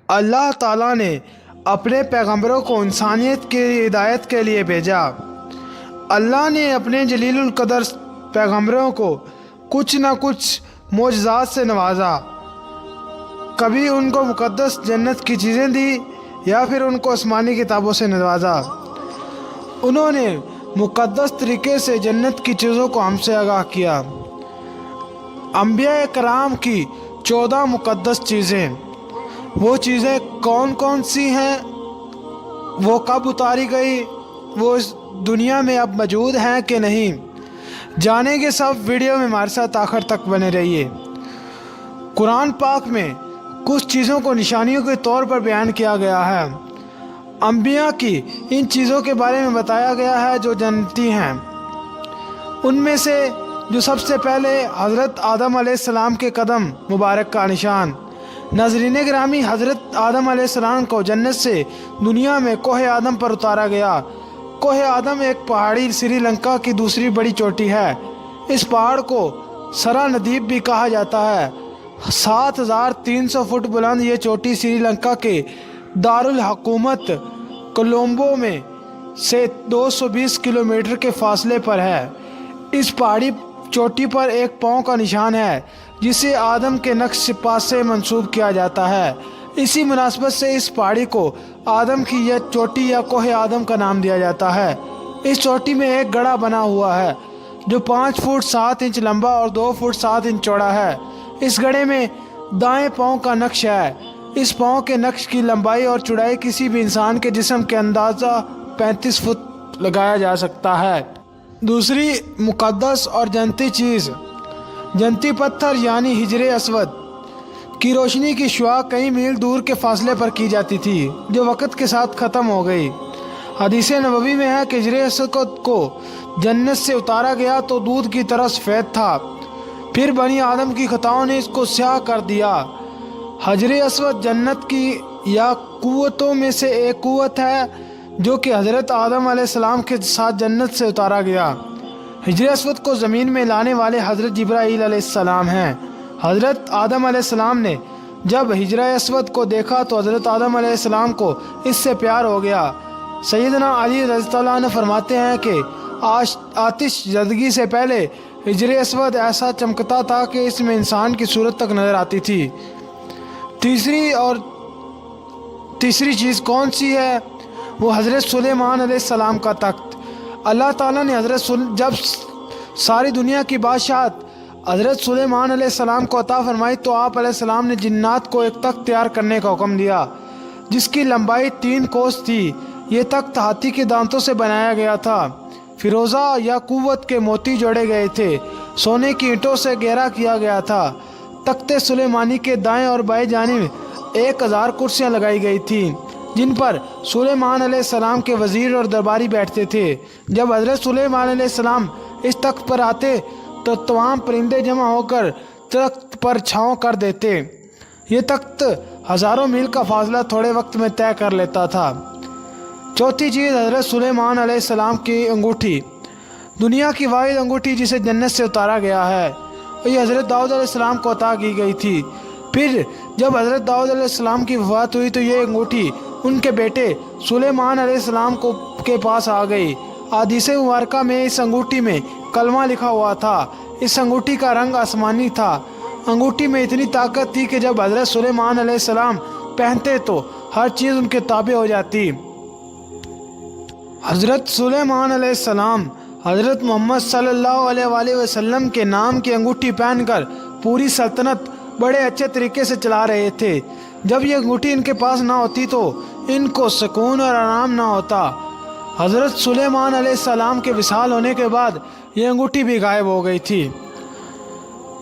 اللہ تعالیٰ نے اپنے پیغمبروں کو انسانیت کی ہدایت کے لیے بھیجا۔ اللہ نے اپنے جلیل القدر پیغمبروں کو کچھ نہ کچھ معجزات سے نوازا۔ کبھی ان کو مقدس جنت کی چیزیں دی یا پھر ان کو آسمانی کتابوں سے نوازا۔ انہوں نے مقدس طریقے سے جنت کی چیزوں کو ہم سے آگاہ کیا۔ انبیاء کرام کی 14 مقدس چیزیں، وہ چیزیں کون کون سی ہیں، وہ کب اتاری گئی، وہ اس دنیا میں اب موجود ہیں کہ نہیں، جانیں گے سب ویڈیو میں ہمارے ساتھ آخر تک بنے رہیے۔ قرآن پاک میں کچھ چیزوں کو نشانیوں کے طور پر بیان کیا گیا ہے۔ انبیاء کی ان چیزوں کے بارے میں بتایا گیا ہے جو جنتی ہیں۔ ان میں سے جو سب سے پہلے حضرت آدم علیہ السلام کے قدم مبارک کا نشان۔ ناظرین گرامی، حضرت آدم علیہ السلام کو جنت سے دنیا میں کوہ آدم پر اتارا گیا۔ کوہ آدم ایک پہاڑی سری لنکا کی دوسری بڑی چوٹی ہے۔ اس پہاڑ کو سرا ندیب بھی کہا جاتا ہے۔ 7300 فٹ بلند یہ چوٹی سری لنکا کے دارالحکومت کولمبو میں سے 220 کلومیٹر کے فاصلے پر ہے۔ اس پہاڑی چوٹی پر ایک پاؤں کا نشان ہے جسے آدم کے نقش پاس سے منسوب کیا جاتا ہے۔ اسی مناسبت سے اس پہاڑی کو آدم کی یہ چوٹی یا کوہ آدم کا نام دیا جاتا ہے۔ اس چوٹی میں ایک گڑھا بنا ہوا ہے جو 5 فٹ 7 انچ لمبا اور 2 فٹ 7 انچ چوڑا ہے۔ اس گڑھے میں دائیں پاؤں کا نقش ہے۔ اس پاؤں کے نقش کی لمبائی اور چوڑائی کسی بھی انسان کے جسم کے اندازہ 35 فٹ لگایا جا سکتا ہے۔ دوسری مقدس اور جنتی چیز، جنتی پتھر یعنی حجر اسود کی روشنی کی شعاع کئی میل دور کے فاصلے پر کی جاتی تھی جو وقت کے ساتھ ختم ہو گئی۔ حدیث نبوی میں ہے کہ حجر اسود کو جنت سے اتارا گیا تو دودھ کی طرح سفید تھا، پھر بنی آدم کی خطاؤں نے اس کو سیاہ کر دیا۔ حجر اسود جنت کی یا قوتوں میں سے ایک قوت ہے جو کہ حضرت آدم علیہ السلام کے ساتھ جنت سے اتارا گیا۔ حجر اسود کو زمین میں لانے والے حضرت جبرائیل علیہ السلام ہیں۔ حضرت آدم علیہ السلام نے جب حجر اسود کو دیکھا تو حضرت آدم علیہ السلام کو اس سے پیار ہو گیا۔ سیدنا علی رضی اللہ عنہ فرماتے ہیں کہ آتش زدگی سے پہلے حجر اسود ایسا چمکتا تھا کہ اس میں انسان کی صورت تک نظر آتی تھی۔ تیسری چیز کون سی ہے؟ وہ حضرت سلیمان علیہ السلام کا تخت۔ اللہ تعالیٰ نے جب ساری دنیا کی بادشاہت حضرت سلیمان علیہ السلام کو عطا فرمائی تو آپ علیہ السلام نے جنات کو ایک تخت تیار کرنے کا حکم دیا جس کی لمبائی 3 کوس تھی۔ یہ تخت ہاتھی کے دانتوں سے بنایا گیا تھا۔ فیروزہ یا قوت کے موتی جوڑے گئے تھے۔ سونے کی اینٹوں سے گھیرا کیا گیا تھا۔ تخت سلیمانی کے دائیں اور بائیں جانب 1000 کرسیاں لگائی گئی تھیں جن پر سلیمان علیہ السلام کے وزیر اور درباری بیٹھتے تھے۔ جب حضرت سلیمان علیہ السلام اس تخت پر آتے تو تمام پرندے جمع ہو کر تخت پر چھاؤں کر دیتے۔ یہ تخت ہزاروں میل کا فاصلہ تھوڑے وقت میں طے کر لیتا تھا۔ چوتھی چیز حضرت سلیمان علیہ السلام کی انگوٹھی، دنیا کی واحد انگوٹھی جسے جنت سے اتارا گیا ہے۔ یہ حضرت داؤد علیہ السلام کو عطا کی گئی تھی۔ پھر جب حضرت داؤد علیہ السلام کی وفات ہوئی تو یہ انگوٹھی ان کے بیٹے سلیمان علیہ السلام کے پاس آ گئی۔ احادیث مبارکہ میں اس انگوٹھی میں کلمہ لکھا ہوا تھا۔ اس انگوٹھی کا رنگ آسمانی تھا۔ انگوٹھی میں اتنی طاقت تھی کہ جب حضرت سلیمان علیہ السلام پہنتے تو ہر چیز ان کے تابع ہو جاتی۔ حضرت سلیمان علیہ السلام حضرت محمد صلی اللہ علیہ وآلہ وسلم کے نام کی انگوٹھی پہن کر پوری سلطنت بڑے اچھے طریقے سے چلا رہے تھے۔ جب یہ انگوٹھی ان کے پاس نہ ہوتی تو ان کو سکون اور آرام نہ ہوتا۔ حضرت سلیمان علیہ السلام کے وصال ہونے کے بعد یہ انگوٹھی بھی غائب ہو گئی تھی۔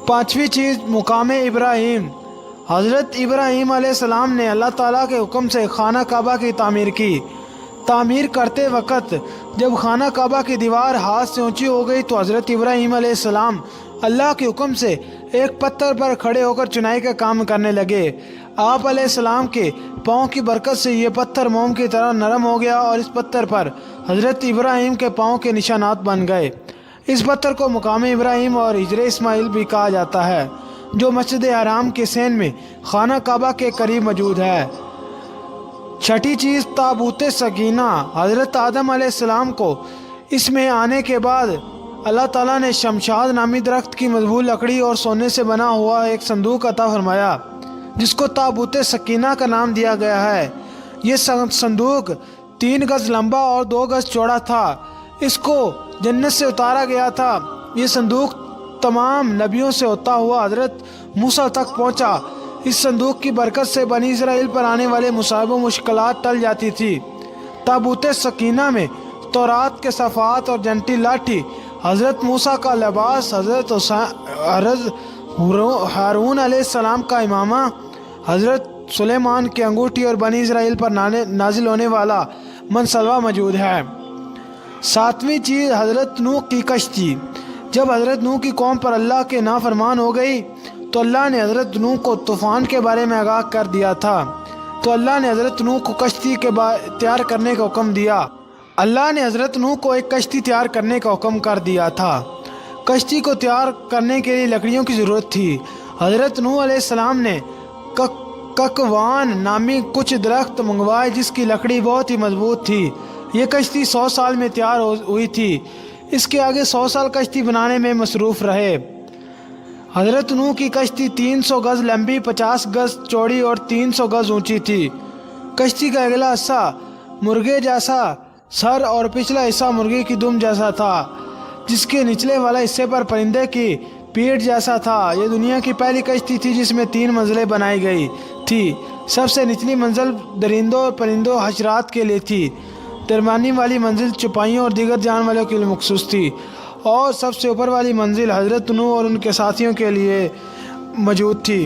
پانچویں چیز مقام ابراہیم، حضرت ابراہیم علیہ السلام نے اللہ تعالیٰ کے حکم سے خانہ کعبہ کی تعمیر کی۔ تعمیر کرتے وقت جب خانہ کعبہ کی دیوار ہاتھ سے اونچی ہو گئی تو حضرت ابراہیم علیہ السلام اللہ کے حکم سے ایک پتھر پر کھڑے ہو کر چنائی کا کام کرنے لگے۔ آپ علیہ السلام کے پاؤں کی برکت سے یہ پتھر موم کی طرح نرم ہو گیا اور اس پتھر پر حضرت ابراہیم کے پاؤں کے نشانات بن گئے۔ اس پتھر کو مقام ابراہیم اور حجر اسماعیل بھی کہا جاتا ہے جو مسجد حرام کے سین میں خانہ کعبہ کے قریب موجود ہے۔ چھٹی چیز تابوت سکینہ۔ حضرت آدم علیہ السلام کو اس میں آنے کے بعد اللہ تعالیٰ نے شمشاد نامی درخت کی مضبوط لکڑی اور سونے سے بنا ہوا ایک صندوق عطا فرمایا جس کو تابوت سکینہ کا نام دیا گیا ہے۔ یہ صندوق 3 گز لمبا اور 2 گز چوڑا تھا۔ اس کو جنت سے اتارا گیا تھا۔ یہ صندوق تمام نبیوں سے ہوتا ہوا حضرت موسیٰ تک پہنچا۔ اس صندوق کی برکت سے بنی اسرائیل پر آنے والے مصائب و مشکلات ٹل جاتی تھی۔ تابوت سکینہ میں تورات کے صفحات اور جنتی لاٹھی، حضرت موسیٰ کا لباس، حضرت ہارون علیہ السلام کا امامہ، حضرت سلیمان کی انگوٹھی اور بنی اسرائیل پر نازل ہونے والا منصلوہ موجود ہے۔ 7ویں چیز حضرت نوح کی کشتی۔ جب حضرت نوح کی قوم پر اللہ کے نافرمان ہو گئی تو اللہ نے حضرت نوح کو طوفان کے بارے میں آگاہ کر دیا تھا، تو اللہ نے حضرت نوح کو کشتی کے تیار کرنے کا حکم دیا۔ اللہ نے حضرت نوح کو ایک کشتی تیار کرنے کا حکم کر دیا تھا۔ کشتی کو تیار کرنے کے لیے لکڑیوں کی ضرورت تھی۔ حضرت نوح علیہ السلام نے ککوان نامی کچھ درخت منگوائے جس کی لکڑی بہت ہی مضبوط تھی۔ یہ کشتی 100 سال میں تیار ہوئی تھی۔ اس کے آگے 100 سال کشتی بنانے میں مصروف رہے۔ حضرت نوح کی کشتی 300 گز لمبی، 50 گز چوڑی اور 300 گز اونچی تھی۔ کشتی کا اگلا حصہ مرغے جیسا سر اور پچھلا حصہ مرغی کی دم جیسا تھا، جس کے نچلے والا حصے پر پرندے کی پیٹھ جیسا تھا۔ یہ دنیا کی پہلی کشتی تھی جس میں 3 منزلیں بنائی گئی تھی۔ سب سے نچلی منزل درندوں، پرندوں، حشرات کے لیے تھی۔ درمیانی والی منزل چپائیوں اور دیگر جان والوں کے لیے مخصوص تھی، اور سب سے اوپر والی منزل حضرت نوح اور ان کے ساتھیوں کے لیے موجود تھی۔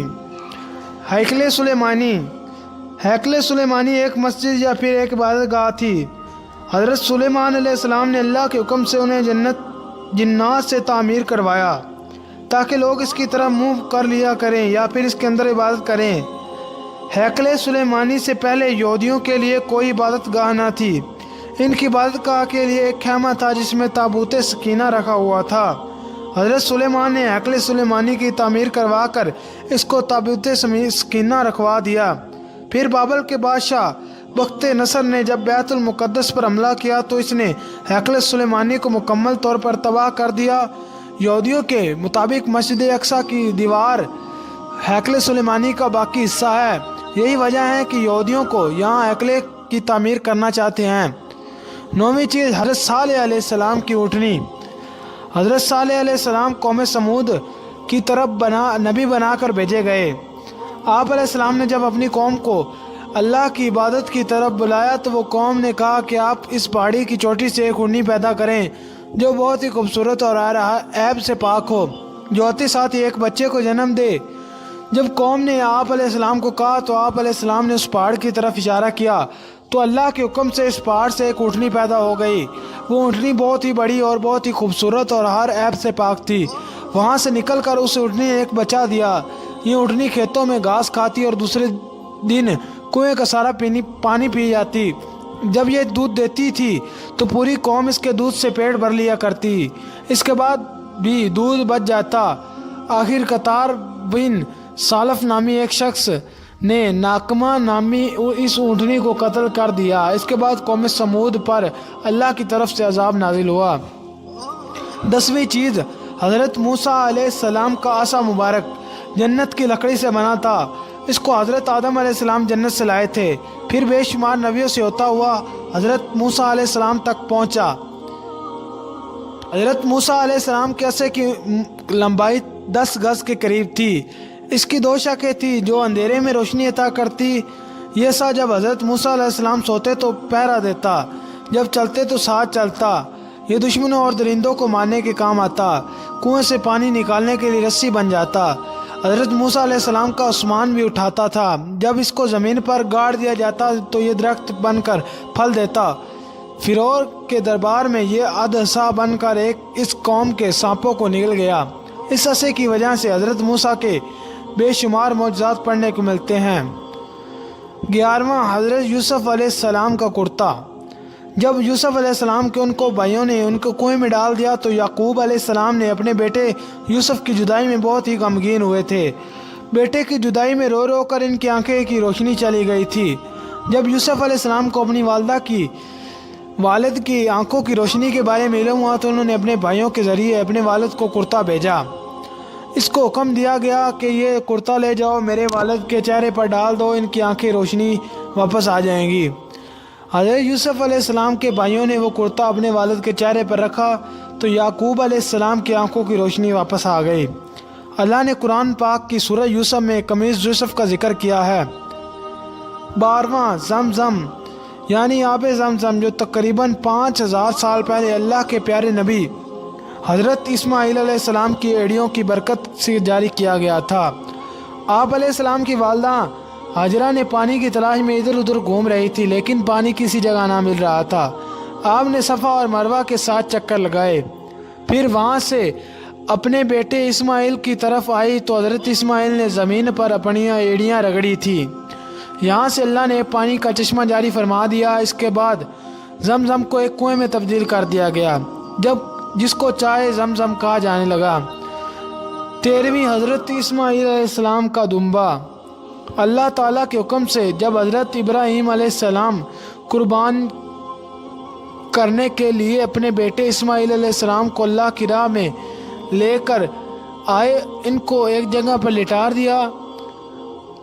ہیکل سلیمانی۔ ہیکل سلیمانی ایک مسجد یا پھر ایک عبادت گاہ تھی۔ حضرت سلیمان علیہ السلام نے اللہ کے حکم سے انہیں جنات سے تعمیر کروایا تاکہ لوگ اس کی طرف منہ کر لیا کریں یا پھر اس کے اندر عبادت کریں۔ ہیکل سلیمانی سے پہلے یہودیوں کے لیے کوئی عبادت گاہ نہ تھی۔ ان کی عبادت گاہ کے لیے ایک خیمہ تھا جس میں تابوت سکینہ رکھا ہوا تھا۔ حضرت سلیمان نے ہیکل سلیمانی کی تعمیر کروا کر اس کو تابوت سکینہ رکھوا دیا۔ پھر بابل کے بادشاہ بخت نصر نے جب بیت المقدس پر حملہ کیا تو اس نے ہیکل سلیمانی کو مکمل طور پر تباہ کر دیا۔ یہودیوں کے مطابق مسجد اقصی کی دیوار ہیکل سلیمانی کا باقی حصہ ہے۔ یہی وجہ ہے کہ یہودیوں کو یہاں ہیکل کی تعمیر کرنا چاہتے ہیں۔ 9ویں چیز حضرت صالح علیہ السلام کی اونٹنی۔ حضرت صالح علیہ السلام قوم سمود کی طرف نبی بنا کر بھیجے گئے۔ آپ علیہ السلام نے جب اپنی قوم کو اللہ کی عبادت کی طرف بلایا تو وہ قوم نے کہا کہ آپ اس پہاڑی کی چوٹی سے ایک اونٹنی پیدا کریں جو بہت ہی خوبصورت اور عیب سے پاک ہو، جو آتے ساتھ ہی ایک بچے کو جنم دے۔ جب قوم نے آپ علیہ السلام کو کہا تو آپ علیہ السلام نے اس پہاڑ کی طرف اشارہ کیا تو اللہ کے حکم سے اس پہاڑ سے ایک اونٹنی پیدا ہو گئی۔ وہ اونٹنی بہت ہی بڑی اور بہت ہی خوبصورت اور ہر عیب سے پاک تھی۔ وہاں سے نکل کر اس اونٹنی نے ایک بچہ دیا۔ یہ اونٹنی کھیتوں میں گھاس کھاتی اور دوسرے دن کنویں کا سارا پانی پی جاتی۔ جب یہ دودھ دیتی تھی تو پوری قوم اس کے دودھ سے پیٹ بھر لیا کرتی۔ اس کے بعد بھی دودھ بچ جاتا۔ آخر قطار بن سالف نامی ایک شخص نے ناکمہ نامی اس اونٹنی کو قتل کر دیا۔ اس کے بعد قوم سمود پر اللہ کی طرف سے عذاب نازل ہوا۔ 10ویں چیز حضرت موسیٰ علیہ السلام کا عصا مبارک جنت کی لکڑی سے بنا تھا۔ اس کو حضرت آدم علیہ السلام جنت سے لائے تھے، پھر بے شمار نبیوں سے ہوتا ہوا حضرت موسیٰ علیہ السلام تک پہنچا۔ حضرت موسیٰ علیہ السلام کے عصے کی لمبائی 10 گز کے قریب تھی۔ اس کی 2 شاخیں تھی جو اندھیرے میں روشنی عطا کرتی۔ یہ سا جب حضرت موسیٰ علیہ السلام سوتے تو پہرا دیتا، جب چلتے تو ساتھ چلتا۔ یہ دشمنوں اور درندوں کو مارنے کے کام آتا، کنویں سے پانی نکالنے کے لیے رسی بن جاتا۔ حضرت موسیٰ علیہ السلام کا عثمان بھی اٹھاتا تھا۔ جب اس کو زمین پر گاڑ دیا جاتا تو یہ درخت بن کر پھل دیتا۔ فرعون کے دربار میں یہ عصا بن کر اس قوم کے سانپوں کو نگل گیا۔ اس عصے کی وجہ سے حضرت موسیٰ کے بے شمار معجزات پڑھنے کو ملتے ہیں۔ 11واں حضرت یوسف علیہ السلام کا کرتا۔ جب یوسف علیہ السلام کے ان کو بھائیوں نے ان کو کنویں میں ڈال دیا تو یعقوب علیہ السلام نے اپنے بیٹے یوسف کی جدائی میں بہت ہی غمگین ہوئے تھے۔ بیٹے کی جدائی میں رو رو کر ان کی آنکھیں کی روشنی چلی گئی تھی۔ جب یوسف علیہ السلام کو اپنی والد کی آنکھوں کی روشنی کے بارے میں علم ہوا تو انہوں نے اپنے بھائیوں کے ذریعے اپنے والد کو کرتا بھیجا۔ اس کو حکم دیا گیا کہ یہ کرتا لے جاؤ، میرے والد کے چہرے پر ڈال دو، ان کی آنکھیں روشنی واپس آ جائیں گی۔ حضرت یوسف علیہ السلام کے بھائیوں نے وہ کرتا اپنے والد کے چہرے پر رکھا تو یعقوب علیہ السلام کی آنکھوں کی روشنی واپس آ گئی۔ اللہ نے قرآن پاک کی سورہ یوسف میں قمیص یوسف کا ذکر کیا ہے۔ 12واں زمزم یعنی آب زمزم، جو تقریباً 5000 سال پہلے اللہ کے پیارے نبی حضرت اسماعیل علیہ السلام کی ایڑیوں کی برکت سے جاری کیا گیا تھا۔ آپ علیہ السلام کی والدہ ہاجرہ نے پانی کی تلاش میں ادھر ادھر گھوم رہی تھی، لیکن پانی کسی جگہ نہ مل رہا تھا۔ آپ نے صفا اور مروہ کے 7 چکر لگائے، پھر وہاں سے اپنے بیٹے اسماعیل کی طرف آئی تو حضرت اسماعیل نے زمین پر اپنی ایڑیاں رگڑی تھی۔ یہاں سے اللہ نے پانی کا چشمہ جاری فرما دیا۔ اس کے بعد زمزم کو ایک کنویں میں تبدیل کر دیا گیا، جس کو چائے زمزم کہا جانے لگا۔ 13ویں حضرت اسماعیل علیہ السلام کا دمبا۔ اللہ تعالیٰ کے حکم سے جب حضرت ابراہیم علیہ السلام قربان کرنے کے لیے اپنے بیٹے اسماعیل علیہ السلام کو اللہ کی راہ میں لے کر آئے، ان کو ایک جگہ پر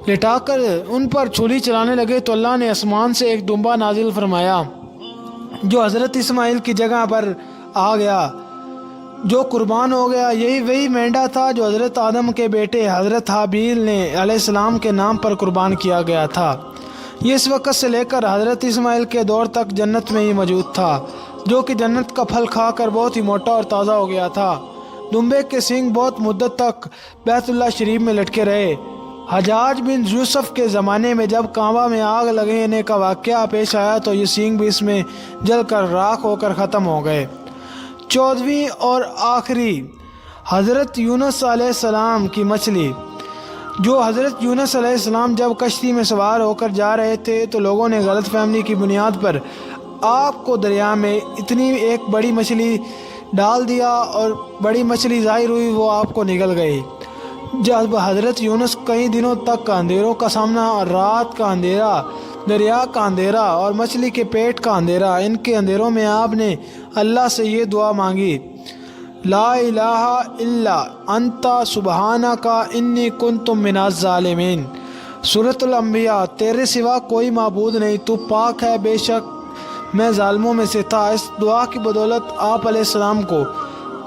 لٹا کر ان پر چھری چلانے لگے تو اللہ نے آسمان سے ایک دمبا نازل فرمایا جو حضرت اسماعیل کی جگہ پر آ گیا، جو قربان ہو گیا۔ یہی وہی مینڈا تھا جو حضرت آدم کے بیٹے حضرت حابیل نے علیہ السلام کے نام پر قربان کیا گیا تھا۔ یہ اس وقت سے لے کر حضرت اسماعیل کے دور تک جنت میں ہی موجود تھا، جو کہ جنت کا پھل کھا کر بہت ہی موٹا اور تازہ ہو گیا تھا۔ دمبے کے سینگ بہت مدت تک بیت اللہ شریف میں لٹکے رہے۔ حجاج بن یوسف کے زمانے میں جب کعبہ میں آگ لگنے کا واقعہ پیش آیا تو یہ سینگ بھی اس میں جل کر راکھ ہو کر ختم ہو گئے۔ 14ویں اور آخری حضرت یونس علیہ السلام کی مچھلی۔ جو حضرت یونس علیہ السلام جب کشتی میں سوار ہو کر جا رہے تھے تو لوگوں نے غلط فہمی کی بنیاد پر آپ کو دریا میں اتنی ایک بڑی مچھلی ڈال دیا اور بڑی مچھلی ظاہر ہوئی، وہ آپ کو نگل گئی۔ جب حضرت یونس کئی دنوں تک اندھیروں کا سامنا، رات کا اندھیرا، دریا کا اندھیرا اور مچھلی کے پیٹ کا اندھیرا، ان کے اندھیروں میں آپ نے اللہ سے یہ دعا مانگی، لا الہ الا انت سبحانک انی کنت من الظالمین۔ سورۃ الانبیاء۔ تیرے سوا کوئی معبود نہیں، تو پاک ہے، بے شک میں ظالموں میں سے تھا۔ اس دعا کی بدولت آپ علیہ السلام کو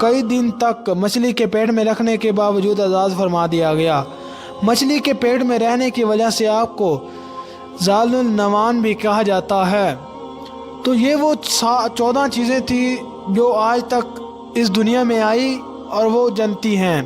کئی دن تک مچھلی کے پیٹ میں رکھنے کے باوجود آزاد فرما دیا گیا۔ مچھلی کے پیٹ میں رہنے کی وجہ سے آپ کو ذال النوان بھی کہا جاتا ہے۔ تو یہ وہ 14 چیزیں تھیں جو آج تک اس دنیا میں آئی اور وہ جنتی ہیں۔